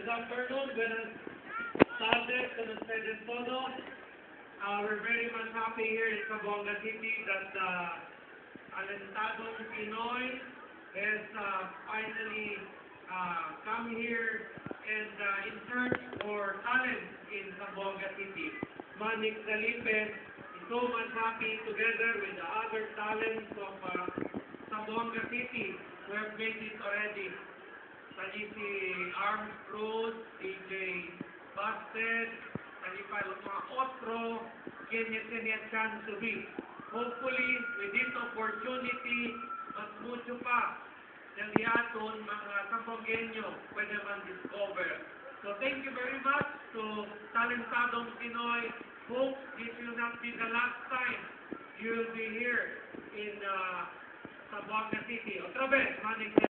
Good afternoon, buenas tardes, buenas tardes todos. We're very much happy here in Zamboanga City that Alentadong Pinoy has finally come here and in search for talent in Zamboanga City. Manik Galipes is so much happy together with the other talents of Zamboanga City who have made it already. Tadi si Arms Cruz, DJ Busted, tadi pa yung mga Otro, kanya chance to be. Hopefully, with this opportunity, mas mucho pa ng yaton mga Zamboangueño pwede man discover. So thank you very much to Talentadong Pinoy. Hope this will not be the last time you will be here in Zamboanga City. Otra vez, Manik.